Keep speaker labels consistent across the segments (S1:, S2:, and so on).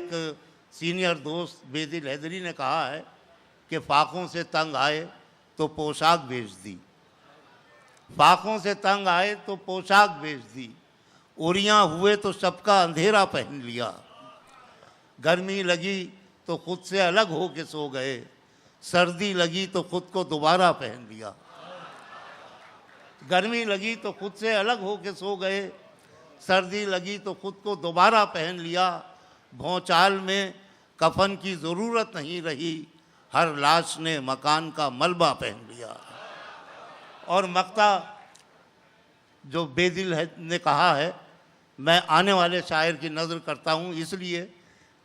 S1: एक सीनियर दोस्त बेदिल हैदरी ने कहा है कि फाकों से तंग आए तो पोशाक बेच दी, फाकों से तंग आए तो पोशाक बेच दी, उरियाँ हुए तो सबका अंधेरा पहन लिया, गर्मी लगी तो खुद से अलग हो के सो गए, सर्दी लगी तो खुद को दोबारा पहन लिया। गर्मी लगी तो खुद से अलग हो के सो गए, सर्दी लगी तो खुद को दोबारा पहन लिया, भौचाल में कफन की ज़रूरत नहीं रही, हर लाश ने मकान का मलबा पहन लिया। और मक्ता जो बेदिल ने कहा है, मैं आने वाले शायर की नज़र करता हूँ इसलिए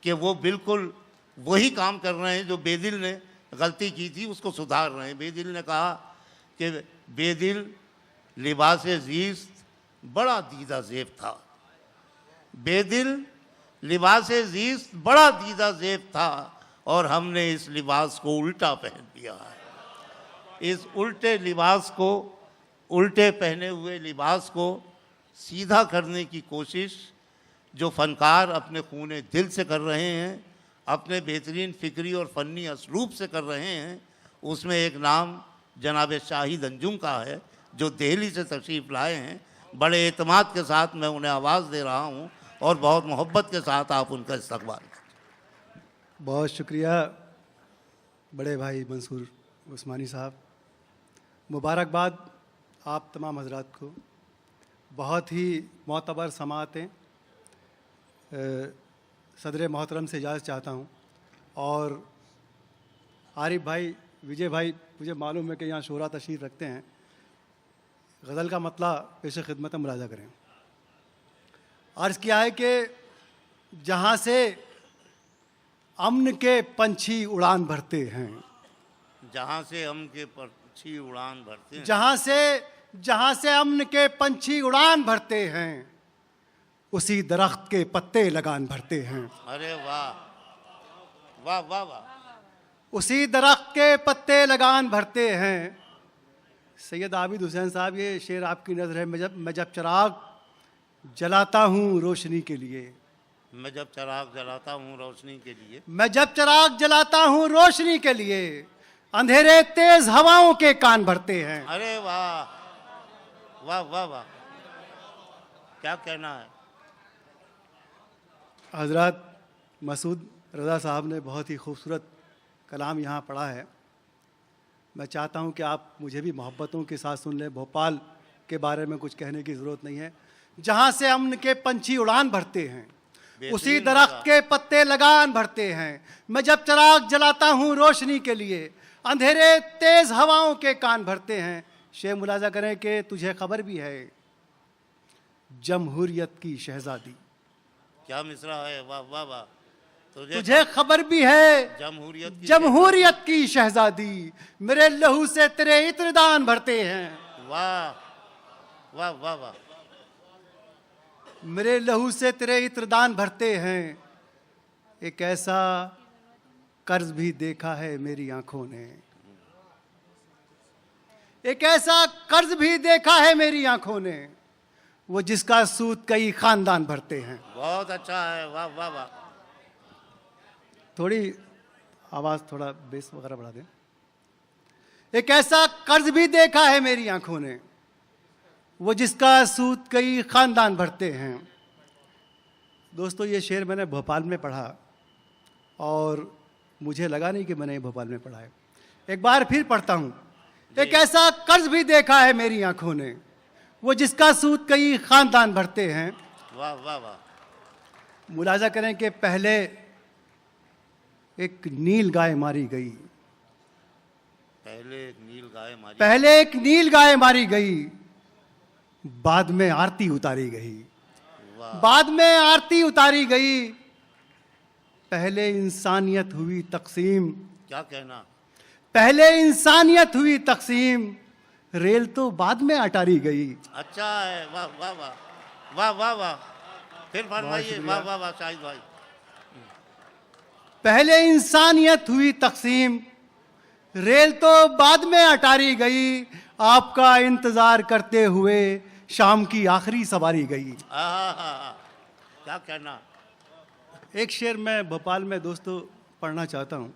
S1: कि वो बिल्कुल वही काम कर रहे हैं जो बेदिल ने गलती की थी, उसको सुधार रहे हैं। बेदिल ने कहा कि बेदिल लिबास ज़ीस्त बड़ा दीदा ज़ेब था, बेदिल लिबास ज़ीस्त बड़ा दीदा ज़ेब था, और हमने इस लिबास को उल्टा पहन लिया है। इस उल्टे लिबास को, उल्टे पहने हुए लिबास को सीधा करने की कोशिश जो फ़नकार अपने खूने दिल से कर रहे हैं, अपने बेहतरीन फ़िक्री और फ़नी असलूब से कर रहे हैं, उसमें एक नाम जनाब शाहिद अंजुम का है जो दिल्ली से तशरीफ़ लाए हैं। बड़े एतमाद के साथ मैं उन्हें आवाज़ दे रहा हूँ और बहुत मोहब्बत के साथ आप उनका इस्तकबाल करें।
S2: बहुत शुक्रिया बड़े भाई मंसूर उस्मानी साहब। मुबारकबाद आप तमाम हजरात को। बहुत ही मोतबर समाअतें। सदर मोहतरम से इजाज़त चाहता हूँ। और आरिफ भाई, विजय भाई, मुझे मालूम है कि यहाँ शोरा तशरीफ़ रखते हैं। गज़ल का मतला पेश खिदमत मुलाज़ा करें। अर्ज़ किया है कि जहाँ से अमन के पंछी उड़ान भरते हैं,
S1: जहाँ से अमन के पंछी उड़ान भरते हैं,
S2: जहाँ से अमन के पंछी उड़ान भरते हैं, उसी दरख्त के पत्ते लगान भरते हैं।
S1: अरे वाह वाह वाह वाह।
S2: उसी दरख्त के पत्ते लगान भरते हैं। सैयद आबिद हुसैन साहब, ये शेर आपकी नज़र है। मैं जब चिराग जलाता हूँ रोशनी के लिए,
S1: मैं जब चिराग जलाता हूँ रोशनी के लिए,
S2: मैं जब चिराग जलाता हूँ रोशनी के लिए, अंधेरे तेज हवाओं के कान भरते हैं।
S1: अरे वाह वाह वाह वाह, क्या कहना है।
S2: हजरत मसूद रज़ा साहब ने बहुत ही खूबसूरत कलाम यहाँ पढ़ा है। मैं चाहता हूँ कि आप मुझे भी मोहब्बतों के साथ सुन लें। भोपाल के बारे में कुछ कहने की ज़रूरत नहीं है। जहाँ से अमन के पंछी उड़ान भरते हैं, उसी दरख्त के पत्ते लगान भरते हैं। मैं जब चिराग जलाता हूँ रोशनी के लिए, अंधेरे तेज हवाओं के कान भरते हैं। शेर मुलाजा करें कि तुझे खबर भी है जमहूरियत की शहजादी।
S1: क्या मिसरा है, वाह वाह वाह।
S2: तुझे खबर भी है जमहूरियत की शहजादी, मेरे लहू से तेरे इत्रदान भरते हैं।
S1: वाह वाह वाह वाह।
S2: मेरे लहू से तेरे इत्रदान भरते हैं। एक ऐसा कर्ज भी देखा है मेरी आंखों ने, एक ऐसा कर्ज भी देखा है मेरी आंखों ने, वो जिसका सूद कई खानदान भरते हैं।
S1: बहुत अच्छा है, वाह वाह वाह।
S2: थोड़ी आवाज़, थोड़ा बेस वगैरह बढ़ा दें। एक ऐसा कर्ज भी देखा है मेरी आंखों ने, वो जिसका सूद कई ख़ानदान भरते हैं। दोस्तों, ये शेर मैंने भोपाल में पढ़ा और मुझे लगा नहीं कि मैंने भोपाल में पढ़ा है। एक बार फिर पढ़ता हूँ। एक ऐसा कर्ज भी देखा है मेरी आंखों ने, वो जिसका सूद कई ख़ानदान भरते हैं।
S1: वाह वाह वाह।
S2: मुलाजा करें कि पहले एक नील गाय मारी गई,
S1: पहले एक
S2: नील गाय मारी गई, बाद में आरती उतारी गई, बाद में आरती उतारी गई। पहले इंसानियत हुई तकसीम,
S1: क्या कहना,
S2: पहले इंसानियत हुई तकसीम, रेल तो बाद में अटारी गई।
S1: अच्छा है, वाह वाह वाह वाह वाह वाह। फिर फरमाइए, वाह वाह वाह शाहिद भाई।
S2: पहले इंसानियत हुई तकसीम, रेल तो बाद में अटारी गई, आपका इंतजार करते हुए शाम की आखिरी सवारी गई।
S1: क्या कहना।
S2: एक शेर मैं भोपाल में दोस्तों पढ़ना चाहता हूँ।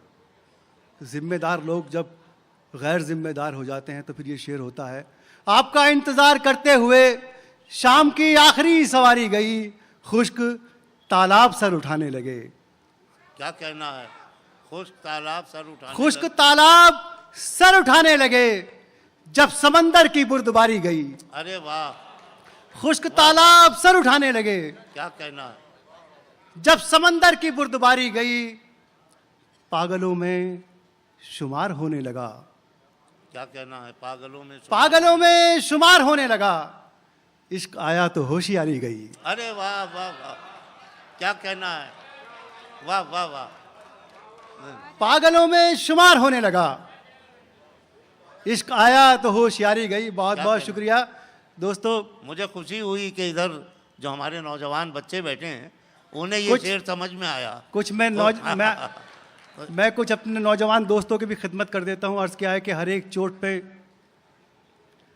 S2: जिम्मेदार लोग जब गैर जिम्मेदार हो जाते हैं तो फिर ये शेर होता है। आपका इंतज़ार करते हुए शाम की आखिरी सवारी गई, खुश्क तालाब सर उठाने लगे।
S1: क्या कहना है? खुश्क तालाब सर उठाने
S2: खुश्क तालाब सर उठाने लगे जब समंदर की बुर्दबारी गई।
S1: अरे वाह,
S2: खुश्क तालाब सर उठाने लगे
S1: क्या कहना है?
S2: जब समंदर की बुर्दबारी गई, पागलों में शुमार होने लगा।
S1: क्या कहना है?
S2: पागलों में शुमार होने लगा। इश्क आया तो होशियारी गई।
S1: अरे वाह वाह वाह, क्या कहना है? वाह वाह वाह।
S2: पागलों में शुमार होने लगा, इश्क आया तो होशियारी गई। बहुत बहुत शुक्रिया दोस्तों।
S1: मुझे खुशी हुई कि इधर जो हमारे नौजवान बच्चे बैठे हैं उन्हें ये शेर समझ में आया।
S2: कुछ मैं कुछ अपने नौजवान दोस्तों की भी खिदमत कर देता हूँ। अर्ज़ किया है कि हर एक चोट पे,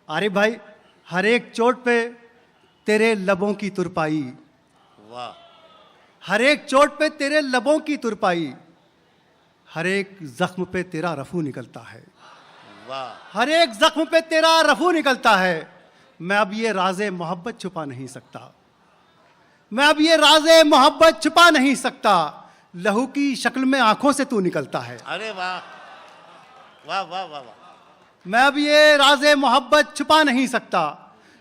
S2: आरिफ भाई, हर एक चोट पे तेरे लबों की तुरपाई।
S1: वाह।
S2: हर एक चोट पे तेरे लबों की तुरपाई, हर एक जख्म पे तेरा रफू निकलता है।
S1: वाह।
S2: हर एक जख्म पे तेरा रफू निकलता है। मैं अब ये राज़े मोहब्बत छुपा नहीं सकता। मैं अब ये राज़े मोहब्बत छुपा नहीं सकता। लहू की शक्ल में आंखों से तू निकलता है।
S1: अरे वाह वाह वाह वाह वाह।
S2: मैं अब ये राज़े मोहब्बत छुपा नहीं सकता।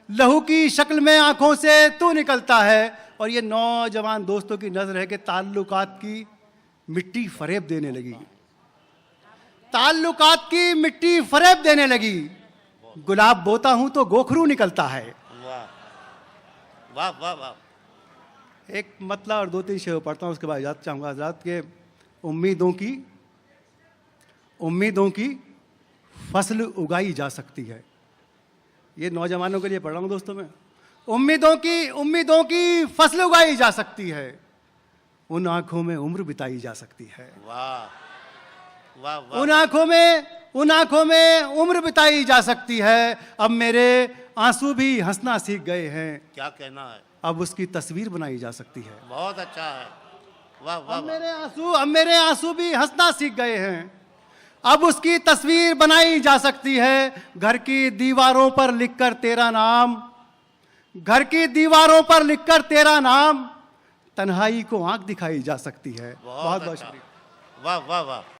S2: लहू की शक्ल में आंखों से तू निकलता है। और ये नौजवान दोस्तों की नजर है कि ताल्लुकात की मिट्टी फरेब देने लगी। ताल्लुकात की मिट्टी फरेब देने लगी। गुलाब बोता हूं तो गोखरू निकलता है।
S1: वाह वाह वाह वाह।
S2: एक मतलब और दो तीन शेर पढ़ता हूँ, उसके बाद इजाज़त चाहूँगा हज़रात के। उम्मीदों की फसल उगाई जा सकती है। ये नौजवानों के लिए पढ़ रहा हूँ दोस्तों मैं। उम्मीदों की फसल उगाई जा सकती है, उन आंखों में उम्र बिताई जा सकती है।
S1: वाह वाह वाह।
S2: उन आंखों में उम्र बिताई जा सकती है। अब मेरे आंसू भी हंसना सीख गए हैं।
S1: क्या कहना है?
S2: अब उसकी तस्वीर बनाई जा सकती है।
S1: बहुत अच्छा है। वाह वाह।
S2: अब मेरे आंसू भी हंसना सीख गए हैं। अब उसकी तस्वीर बनाई जा सकती है। घर की दीवारों पर लिखकर तेरा नाम, घर की दीवारों पर लिखकर तेरा नाम, तन्हाई को आंख दिखाई जा सकती है। बहुत बहुत शुक्रिया।
S1: वाह वाह वाह।